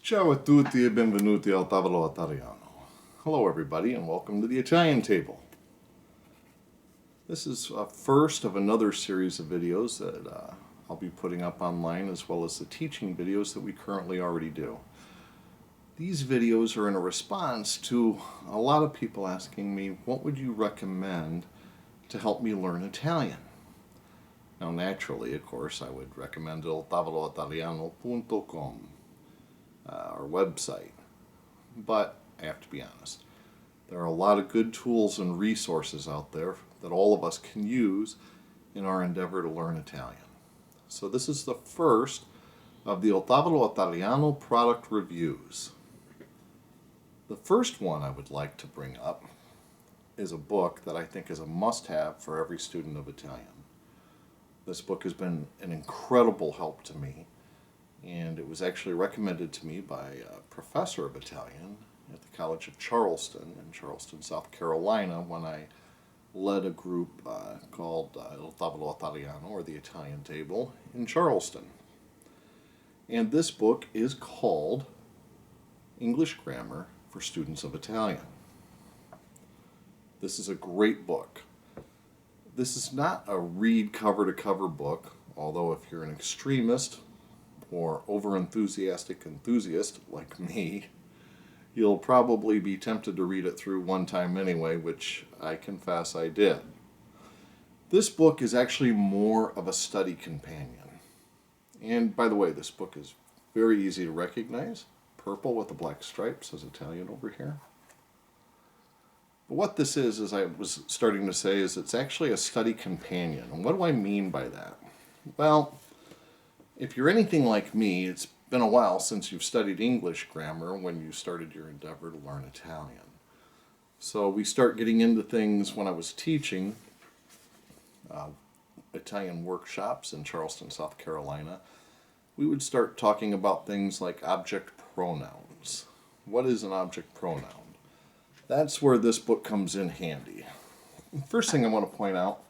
Ciao a tutti e benvenuti al tavolo italiano. Hello everybody and welcome to the Italian table. This is a first of another series of videos that I'll be putting up online, as well as the teaching videos that we currently already do. These videos are in a response to a lot of people asking me, what would you recommend to help me learn Italian? Now naturally, of course, I would recommend iltavoloitaliano.com, our website. But I have to be honest, there are a lot of good tools and resources out there that all of us can use in our endeavor to learn Italian. So this is the first of the Il Tavolo Italiano product reviews. The first one I would like to bring up is a book that I think is a must-have for every student of Italian. This book has been an incredible help to me, and it was actually recommended to me by a professor of Italian at the College of Charleston in Charleston, South Carolina, when I led a group called Il Tavolo Italiano, or the Italian Table, in Charleston. And this book is called English Grammar for Students of Italian. This is a great book. This is not a read cover-to-cover book, although if you're an extremist or over-enthusiastic enthusiast like me, you'll probably be tempted to read it through one time anyway, which I confess I did. This book is actually more of a study companion. And by the way, this book is very easy to recognize. Purple with a black stripe, says Italian over here. But what this is, as I was starting to say, is it's actually a study companion. And what do I mean by that? Well, if you're anything like me, it's been a while since you've studied English grammar when you started your endeavor to learn Italian. So we start getting into things when I was teaching Italian workshops in Charleston, South Carolina. We would start talking about things like object pronouns. What is an object pronoun? That's where this book comes in handy. The first thing I want to point out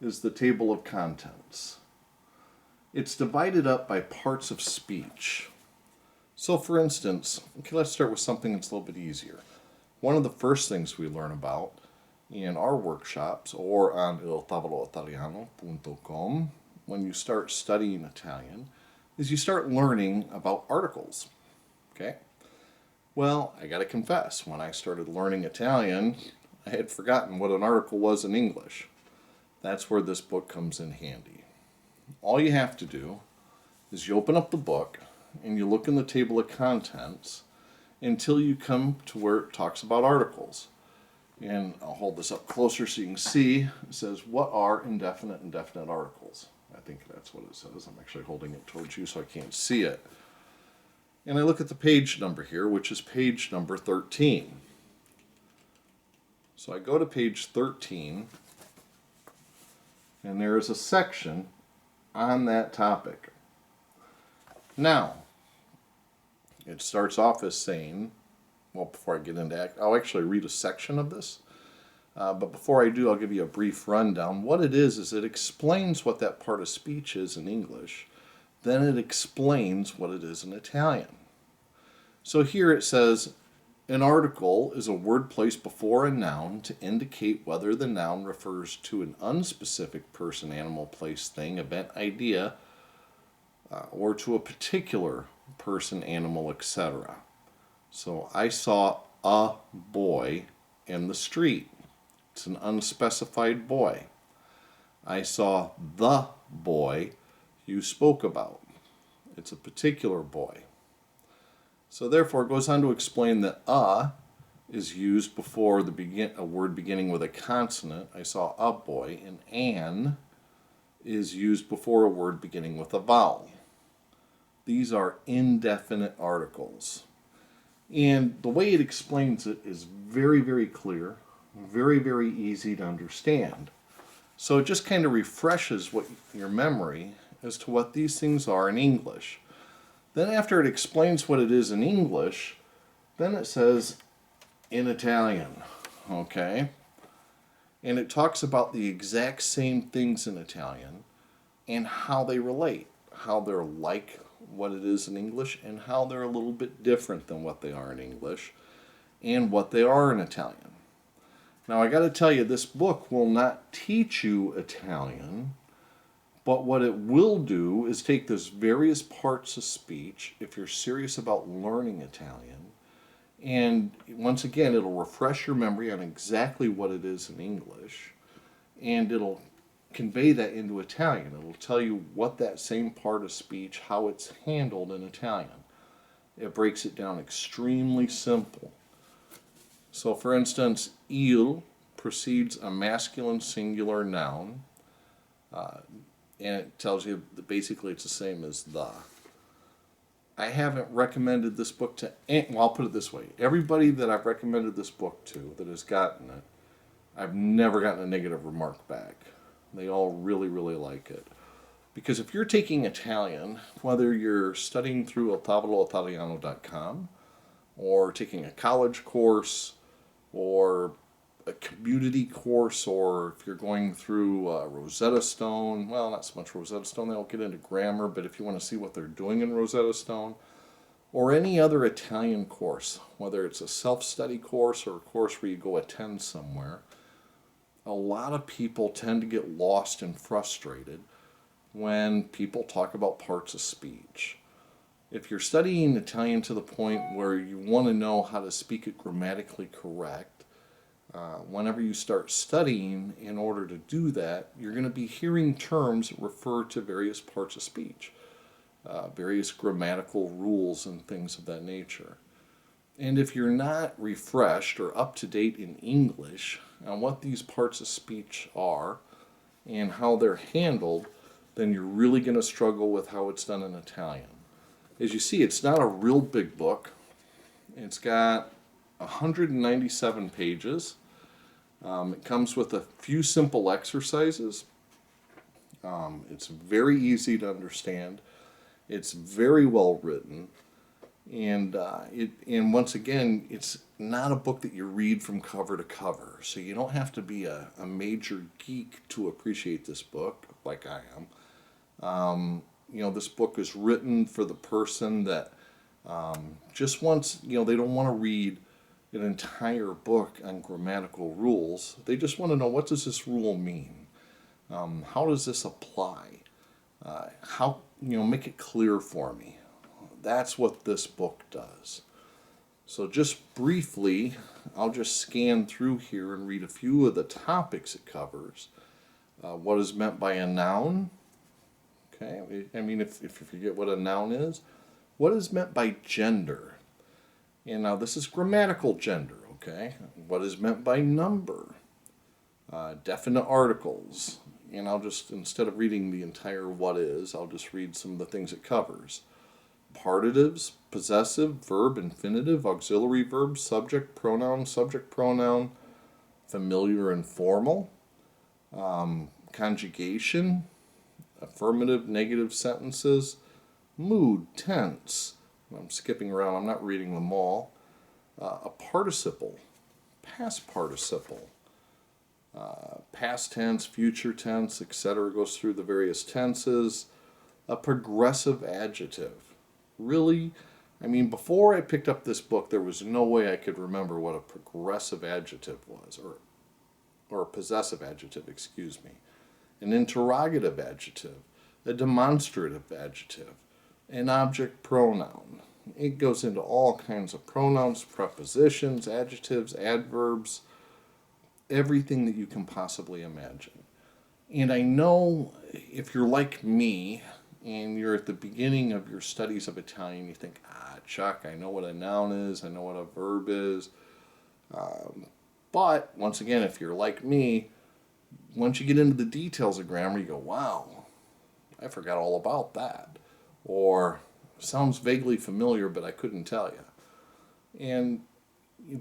is the table of contents. It's divided up by parts of speech. So for instance, let's start with something that's a little bit easier. One of the first things we learn about in our workshops or on iltavoloitaliano.com when you start studying Italian is you start learning about articles. Okay? Well, I gotta confess, when I started learning Italian, I had forgotten what an article was in English. That's where this book comes in handy. All you have to do is you open up the book and you look in the table of contents until you come to where it talks about articles. And I'll hold this up closer so you can see. It says, what are indefinite and definite articles? I think that's what it says. I'm actually holding it towards you so I can't see it. And I look at the page number here, which is page number 13. So I go to page 13, and there is a section on that topic. Now, it starts off as saying, well, before I get into that, I'll actually read a section of this. But before I do, I'll give you a brief rundown. What it is it explains what that part of speech is in English. Then it explains what it is in Italian. So here it says, an article is a word placed before a noun to indicate whether the noun refers to an unspecific person, animal, place, thing, event, idea, or to a particular person, animal, etc. So I saw a boy in the street. It's an unspecified boy. I saw the boy you spoke about. It's a particular boy. So therefore it goes on to explain that a is used before a word beginning with a consonant. I saw a boy. And an is used before a word beginning with a vowel. These are indefinite articles. And the way it explains it is very, very clear, very, very easy to understand. So it just kind of refreshes your memory as to what these things are in English. Then after it explains what it is in English, then it says in Italian, okay? And it talks about the exact same things in Italian and how they relate, how they're like what it is in English and how they're a little bit different than what they are in English and what they are in Italian. Now, I got to tell you, this book will not teach you Italian, but what it will do is take those various parts of speech, if you're serious about learning Italian, and once again, it'll refresh your memory on exactly what it is in English, and it'll convey that into Italian. It'll tell you what that same part of speech, how it's handled in Italian. It breaks it down extremely simple. So, for instance, il precedes a masculine singular noun, and it tells you that basically it's the same as the. I haven't recommended this book to, well, I'll put it this way. Everybody that I've recommended this book to that has gotten it, I've never gotten a negative remark back. They all really, really like it. Because if you're taking Italian, whether you're studying through altaboloitaliano.com or taking a college course or a community course, or if you're going through Rosetta Stone, well, not so much Rosetta Stone, they don't get into grammar, but if you want to see what they're doing in Rosetta Stone, or any other Italian course, whether it's a self-study course or a course where you go attend somewhere, a lot of people tend to get lost and frustrated when people talk about parts of speech. If you're studying Italian to the point where you want to know how to speak it grammatically correct, whenever you start studying, in order to do that, you're going to be hearing terms that refer to various parts of speech, various grammatical rules and things of that nature. And if you're not refreshed or up to date in English on what these parts of speech are and how they're handled, then you're really going to struggle with how it's done in Italian. As you see, it's not a real big book. It's got 197 pages. It comes with a few simple exercises. It's very easy to understand. It's very well written. And once again, it's not a book that you read from cover to cover. So you don't have to be a major geek to appreciate this book, like I am. This book is written for the person that just wants, they don't want to read an entire book on grammatical rules. They just want to know, what does this rule mean? How does this apply? How, make it clear for me. That's what this book does. So just briefly, I'll just scan through here and read a few of the topics it covers. What is meant by a noun? Okay, I mean, if you forget what a noun is, what is meant by gender? And now this is grammatical gender, okay? What is meant by number? Definite articles. And I'll just, instead of reading the entire what is, I'll just read some of the things it covers. Partitives, possessive, verb, infinitive, auxiliary verb, subject pronoun, familiar and formal, conjugation, affirmative, negative sentences, mood, tense. I'm skipping around, I'm not reading them all. A participle, past participle, past tense, future tense, etc. Goes through the various tenses. A progressive adjective. Really, I mean, before I picked up this book, there was no way I could remember what a progressive adjective was, or a possessive adjective, excuse me. An interrogative adjective, a demonstrative adjective, an object pronoun. It goes into all kinds of pronouns, prepositions, adjectives, adverbs, everything that you can possibly imagine. And I know if you're like me and you're at the beginning of your studies of Italian, you think, Chuck, I know what a noun is, I know what a verb is. But once again, if you're like me, once you get into the details of grammar, you go, wow, I forgot all about that. Or, sounds vaguely familiar, but I couldn't tell you. And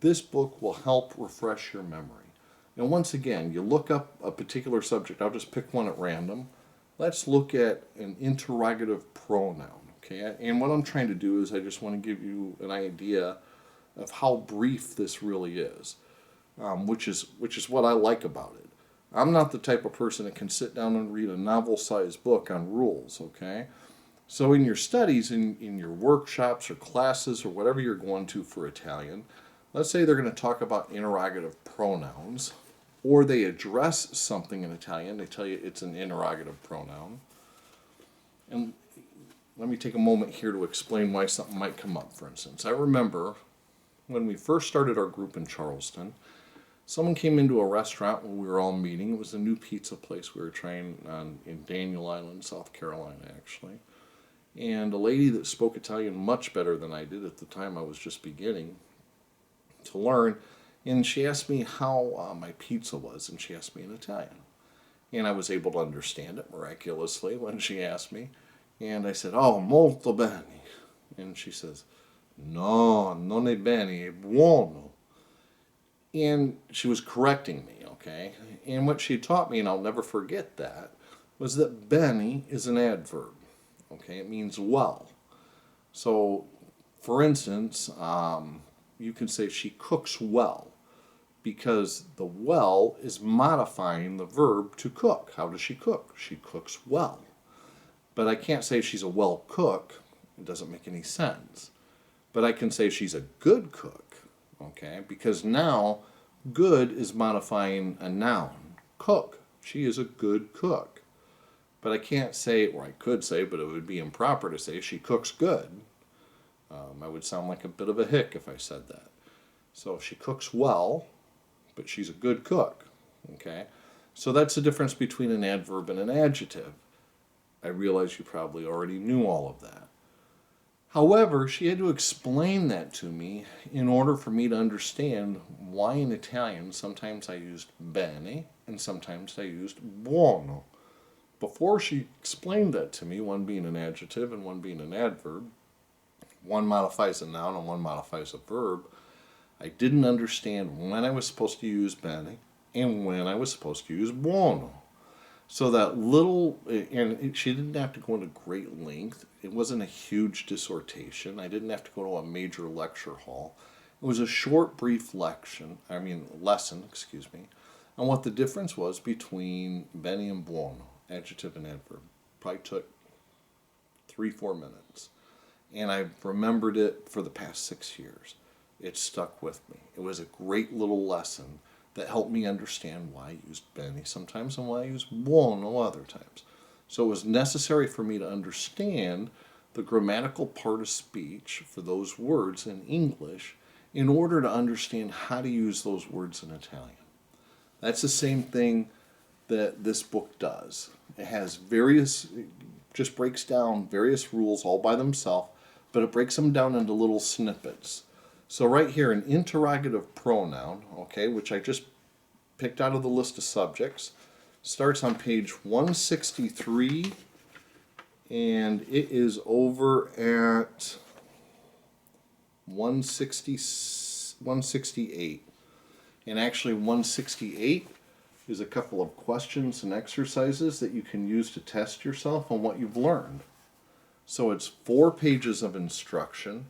this book will help refresh your memory. And once again, you look up a particular subject. I'll just pick one at random. Let's look at an interrogative pronoun. Okay? And what I'm trying to do is I just want to give you an idea of how brief this really is, which is what I like about it. I'm not the type of person that can sit down and read a novel-sized book on rules, okay? So in your studies, in your workshops or classes or whatever you're going to for Italian, let's say they're going to talk about interrogative pronouns, or they address something in Italian, they tell you it's an interrogative pronoun. And let me take a moment here to explain why something might come up, for instance. I remember when we first started our group in Charleston, someone came into a restaurant when we were all meeting. It was a new pizza place we were trying in Daniel Island, South Carolina, actually. And a lady that spoke Italian much better than I did at the time, I was just beginning to learn, and she asked me how my pizza was, and she asked me in Italian. And I was able to understand it miraculously when she asked me. And I said, "Oh, molto bene." And she says, "No, non è bene, è buono." And she was correcting me, okay? And what she taught me, and I'll never forget that, was that bene is an adverb, okay? It means well. So, for instance, you can say she cooks well, because the well is modifying the verb to cook. How does she cook? She cooks well. But I can't say she's a well cook. It doesn't make any sense. But I can say she's a good cook, okay? Because now good is modifying a noun, cook. She is a good cook. But I can't say, or I could say, but it would be improper to say she cooks good. I would sound like a bit of a hick if I said that. So she cooks well, but she's a good cook, okay? So that's the difference between an adverb and an adjective. I realize you probably already knew all of that. However, she had to explain that to me in order for me to understand why in Italian sometimes I used bene and sometimes I used buono. Before she explained that to me, one being an adjective and one being an adverb, one modifies a noun and one modifies a verb, I didn't understand when I was supposed to use bene and when I was supposed to use buono. So that little, and she didn't have to go into great length. It wasn't a huge dissertation. I didn't have to go to a major lecture hall. It was a short, brief lesson, on what the difference was between bene and buono, adjective and adverb. Probably took 3-4 minutes. And I've remembered it for the past 6 years. It stuck with me. It was a great little lesson that helped me understand why I used bene sometimes and why I used buono other times. So it was necessary for me to understand the grammatical part of speech for those words in English in order to understand how to use those words in Italian. That's the same thing that this book does. It has just breaks down various rules all by themselves, but it breaks them down into little snippets. So right here, an interrogative pronoun, okay, which I just picked out of the list of subjects, starts on page 163, and it is over at 168. And actually 168 is a couple of questions and exercises that you can use to test yourself on what you've learned. So it's 4 pages of instruction.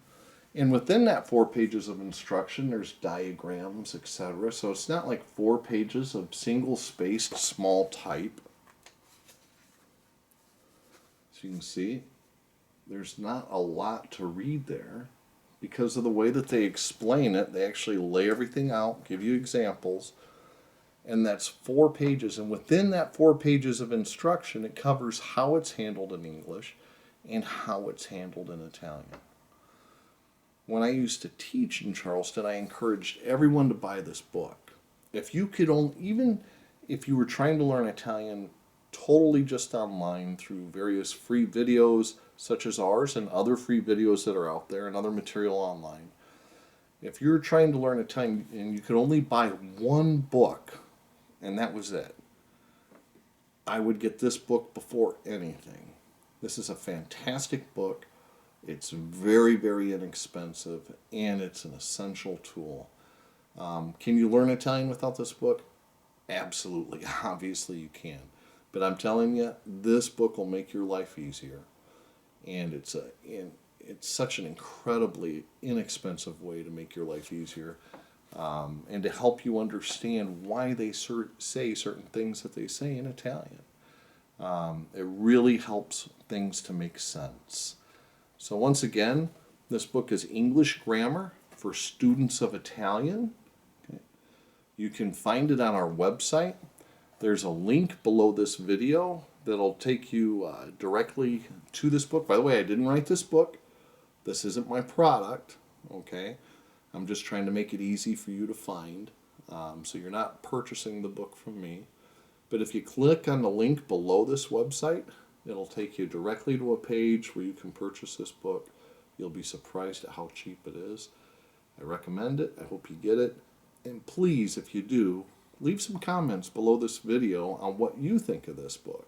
And within that 4 pages of instruction, there's diagrams, etc. So it's not like 4 pages of single-spaced small type. So you can see, there's not a lot to read there. Because of the way that they explain it, they actually lay everything out, give you examples, and that's 4 pages. And within that 4 pages of instruction, it covers how it's handled in English and how it's handled in Italian. When I used to teach in Charleston, I encouraged everyone to buy this book. If you could even if you were trying to learn Italian totally just online through various free videos such as ours and other free videos that are out there and other material online, if you were trying to learn Italian and you could only buy one book and that was it, I would get this book before anything. This is a fantastic book. It's very, very inexpensive, and it's an essential tool. Can you learn Italian without this book? Absolutely. Obviously you can. But I'm telling you, this book will make your life easier. And it's such an incredibly inexpensive way to make your life easier, and to help you understand why they say certain things that they say in Italian. It really helps things to make sense. So once again, this book is English Grammar for Students of Italian. Okay. You can find it on our website. There's a link below this video that'll take you directly to this book. By the way, I didn't write this book. This isn't my product, okay? I'm just trying to make it easy for you to find. So you're not purchasing the book from me. But if you click on the link below this website, it'll take you directly to a page where you can purchase this book. You'll be surprised at how cheap it is. I recommend it. I hope you get it. And please, if you do, leave some comments below this video on what you think of this book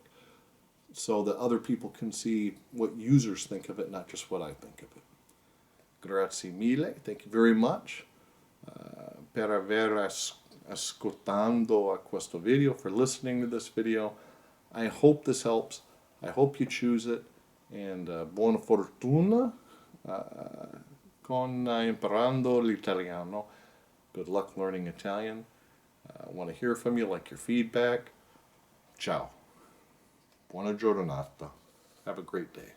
so that other people can see what users think of it, not just what I think of it. Grazie mille. Thank you very much per aver ascoltando a questo video, for listening to this video. I hope this helps. I hope you choose it. And buona fortuna con imparando l'italiano. Good luck learning Italian. I want to hear from you, like your feedback. Ciao. Buona giornata. Have a great day.